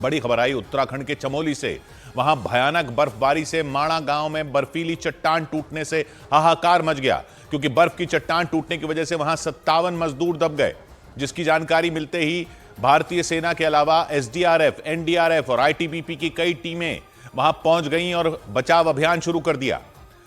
बड़ी खबर आई उत्तराखंड के चमोली से। वहां भयानक बर्फबारी से माणा गांव में बर्फीली चट्टान टूटने से हाहाकार मच गया, क्योंकि बर्फ की चट्टान टूटने की वजह से वहां 57 मजदूर दब गए, जिसकी जानकारी मिलते ही भारतीय सेना के अलावा एसडीआरएफ, एनडीआरएफ और आईटीबीपी की कई टीमें वहां पहुंच गईं और बचाव अभियान शुरू कर दिया।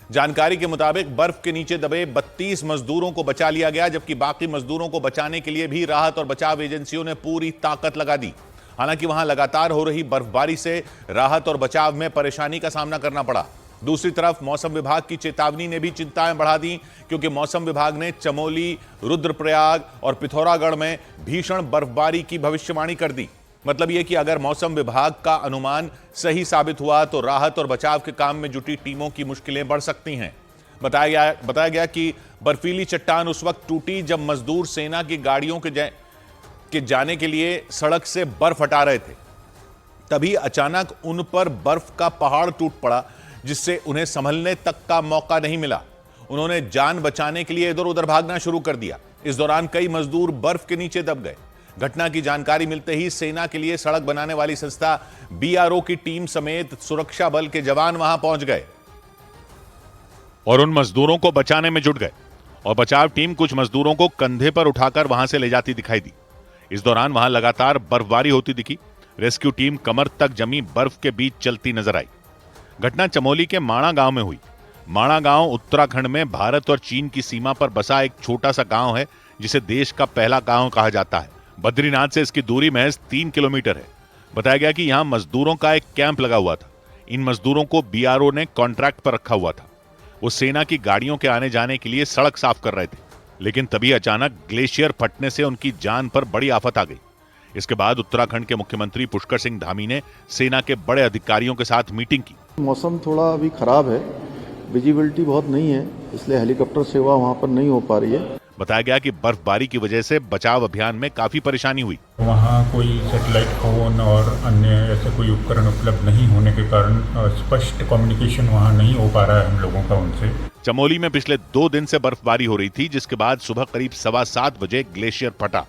जानकारी के मुताबिक बर्फ के नीचे दबे 32 मजदूरों को बचा लिया गया, जबकि बाकी मजदूरों को बचाने के लिए भी राहत और बचाव एजेंसियों ने पूरी ताकत लगा दी। हालांकि वहां लगातार हो रही बर्फबारी से राहत और बचाव में परेशानी का सामना करना पड़ा। दूसरी तरफ मौसम विभाग की चेतावनी ने भी चिंताएं बढ़ा दी, क्योंकि मौसम विभाग ने चमोली, रुद्रप्रयाग और पिथौरागढ़ में भीषण बर्फबारी की भविष्यवाणी कर दी। मतलब यह कि अगर मौसम विभाग का अनुमान सही साबित हुआ तो राहत और बचाव के काम में जुटी टीमों की मुश्किलें बढ़ सकती हैं। बताया गया कि बर्फीली चट्टान उस वक्त टूटी जब मजदूर सेना की गाड़ियों के जाने के लिए सड़क से बर्फ हटा रहे थे। तभी अचानक उन पर बर्फ का पहाड़ टूट पड़ा, जिससे उन्हें संभलने तक का मौका नहीं मिला। उन्होंने जान बचाने के लिए इधर उधर भागना शुरू कर दिया। इस दौरान कई मजदूर बर्फ के नीचे दब गए। घटना की जानकारी मिलते ही सेना के लिए सड़क बनाने वाली संस्था बीआरओ की टीम समेत सुरक्षा बल के जवान वहां पहुंच गए और उन मजदूरों को बचाने में जुट गए। और बचाव टीम कुछ मजदूरों को कंधे पर उठाकर वहां से ले जाती दिखाई दी। इस दौरान वहां लगातार बर्फबारी होती दिखी। रेस्क्यू टीम कमर तक जमी बर्फ के बीच चलती नजर आई। घटना चमोली के माणा गांव में हुई। माणा गांव उत्तराखंड में भारत और चीन की सीमा पर बसा एक छोटा सा गांव है, जिसे देश का पहला गांव कहा जाता है। बद्रीनाथ से इसकी दूरी महज 3 किलोमीटर है। बताया गया कि यहां मजदूरों का एक कैंप लगा हुआ था। इन मजदूरों को बीआरओ ने कॉन्ट्रैक्ट पर रखा हुआ था। वो सेना की गाड़ियों के आने जाने के लिए सड़क साफ कर रहे थे, लेकिन तभी अचानक ग्लेशियर फटने से उनकी जान पर बड़ी आफत आ गई। इसके बाद उत्तराखंड के मुख्यमंत्री पुष्कर सिंह धामी ने सेना के बड़े अधिकारियों के साथ मीटिंग की। मौसम थोड़ा अभी खराब है, विजिबिलिटी बहुत नहीं है, इसलिए हेलीकॉप्टर सेवा वहां पर नहीं हो पा रही है। बताया गया कि बर्फबारी की वजह से बचाव अभियान में काफी परेशानी हुई। वहाँ कोई सैटेलाइट फोन और अन्य ऐसे कोई उपकरण उपलब्ध नहीं होने के कारण स्पष्ट कम्युनिकेशन वहाँ नहीं हो पा रहा है हम लोगों का उनसे। चमोली में पिछले 2 दिन से बर्फबारी हो रही थी, जिसके बाद सुबह करीब 7:15 बजे ग्लेशियर फटा।